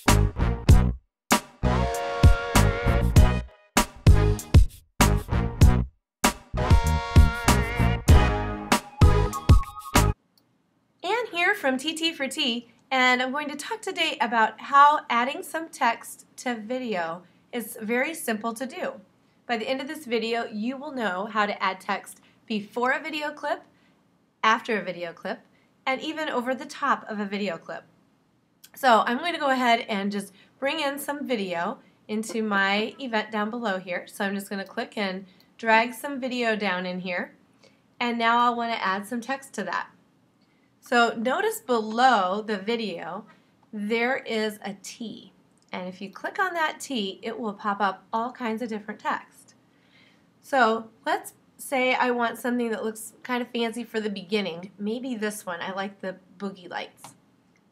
Anne here from TT for Tea, and I'm going to talk today about how adding some text to video is very simple to do. By the end of this video, you will know how to add text before a video clip, after a video clip, and even over the top of a video clip. So I'm going to go ahead and just bring in some video into my event down below here. So I'm just going to click and drag some video down in here, and now I'll want to add some text to that. So notice below the video there is a T, and if you click on that T, it will pop up all kinds of different text. So let's say I want something that looks kind of fancy for the beginning. Maybe this one. I like the boogie lights.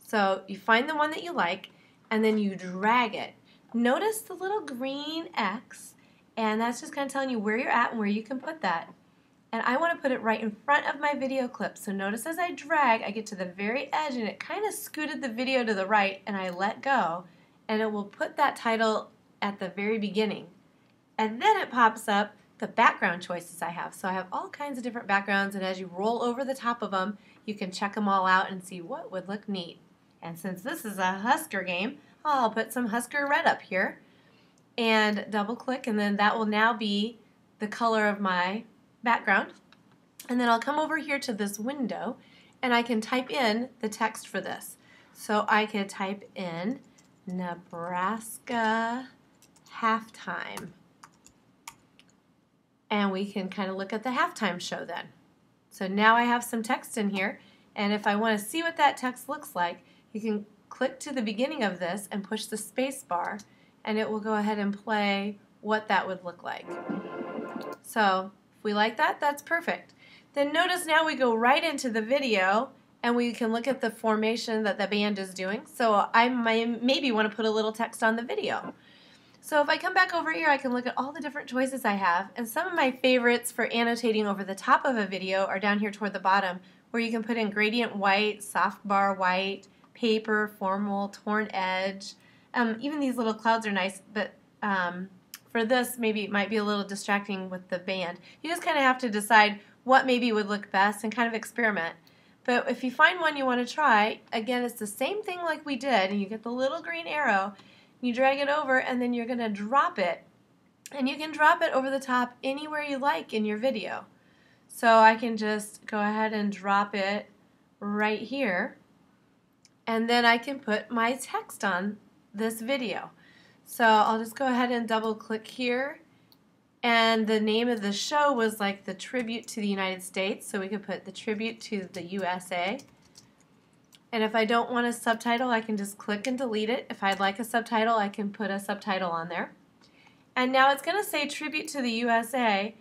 So you find the one that you like, and then you drag it. Notice the little green X, and that's just kind of telling you where you're at and where you can put that. And I want to put it right in front of my video clip. So notice as I drag, I get to the very edge and it kind of scooted the video to the right, and I let go, and it will put that title at the very beginning. And then it pops up the background choices I have. So I have all kinds of different backgrounds, and as you roll over the top of them, you can check them all out and see what would look neat. And since this is a Husker game, I'll put some Husker red up here and double click, and then that will now be the color of my background. And then I'll come over here to this window and I can type in the text for this. So I could type in Nebraska halftime, and we can kind of look at the halftime show then. So now I have some text in here, and if I want to see what that text looks like, you can click to the beginning of this and push the space bar, and it will go ahead and play what that would look like. So if we like that, that's perfect. Then notice now we go right into the video and we can look at the formation that the band is doing. So I maybe want to put a little text on the video. So if I come back over here, I can look at all the different choices I have, and some of my favorites for annotating over the top of a video are down here toward the bottom, where you can put in gradient white, soft bar white, paper, formal, torn edge. Even these little clouds are nice, but for this, maybe it might be a little distracting with the band. You just kind of have to decide what maybe would look best and kind of experiment. But if you find one you want to try, again, it's the same thing like we did, and you get the little green arrow, you drag it over, and then you're going to drop it. And you can drop it over the top anywhere you like in your video. So I can just go ahead and drop it right here, and then I can put my text on this video. So I'll just go ahead and double click here, and the name of the show was like the tribute to the United States, so we could put the tribute to the USA. And if I don't want a subtitle, I can just click and delete it. If I'd like a subtitle, I can put a subtitle on there. And now it's going to say tribute to the USA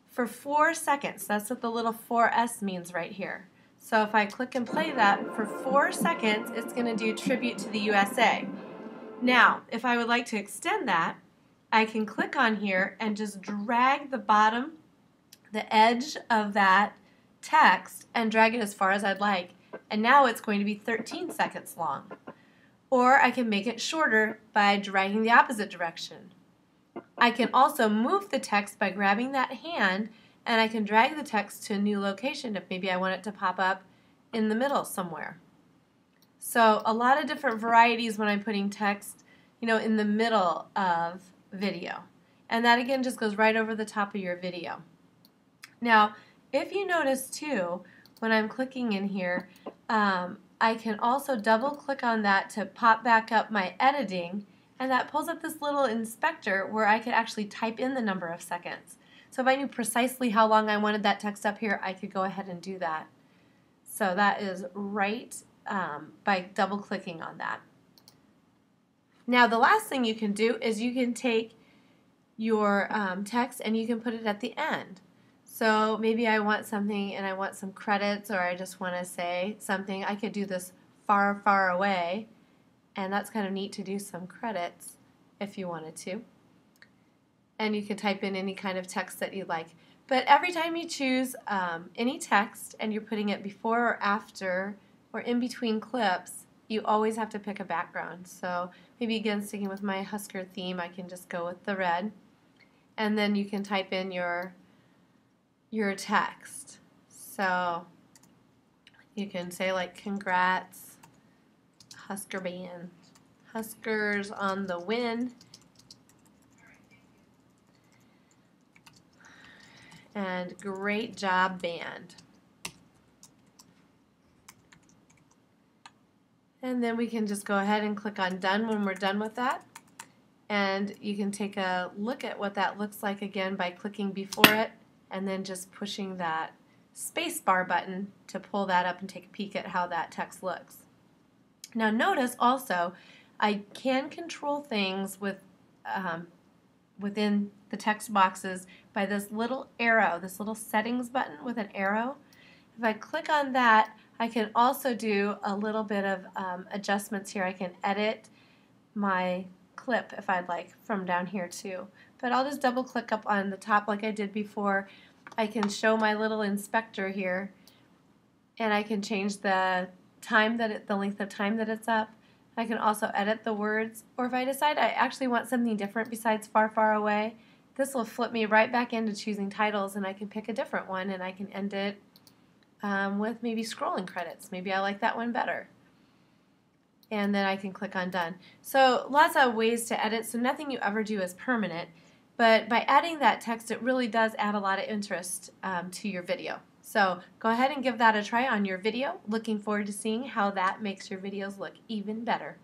for 4 seconds. That's what the little 4S means right here. So if I click and play that for 4 seconds, it's going to do tribute to the USA. Now, if I would like to extend that, I can click on here and just drag the bottom, the edge of that text, and drag it as far as I'd like. And now it's going to be 13 seconds long. Or I can make it shorter by dragging the opposite direction. I can also move the text by grabbing that hand, and I can drag the text to a new location if maybe I want it to pop up in the middle somewhere. So a lot of different varieties when I'm putting text, in the middle of video. And that again just goes right over the top of your video. Now, if you notice too, when I'm clicking in here, I can also double click on that to pop back up my editing, and that pulls up this little inspector where I could actually type in the number of seconds. So if I knew precisely how long I wanted that text up here, I could go ahead and do that. So that is right by double clicking on that. Now the last thing you can do is you can take your text and you can put it at the end. So maybe I want something and I want some credits, or I just want to say something. I could do this far, far away, and that's kind of neat to do some credits if you wanted to. And you can type in any kind of text that you like. But every time you choose any text and you're putting it before or after or in between clips, you always have to pick a background. So maybe again, sticking with my Husker theme, I can just go with the red. And then you can type in your text. So you can say like, congrats, Husker band. Huskers on the win. And great job, band. And then we can just go ahead and click on done when we're done with that. And you can take a look at what that looks like again by clicking before it and then just pushing that space bar button to pull that up and take a peek at how that text looks. Now notice also I can control things with within the text boxes by this little arrow, this little settings button with an arrow. If I click on that, I can also do a little bit of adjustments here. I can edit my clip if I'd like from down here too. But I'll just double click up on the top like I did before. I can show my little inspector here, and I can change the time that the length of time that it's up. I can also edit the words, or if I decide I actually want something different besides far, far away, this will flip me right back into choosing titles, and I can pick a different one, and I can end it with maybe scrolling credits. Maybe I like that one better. And then I can click on done. So lots of ways to edit, so nothing you ever do is permanent, but by adding that text, it really does add a lot of interest to your video. So go ahead and give that a try on your video. Looking forward to seeing how that makes your videos look even better.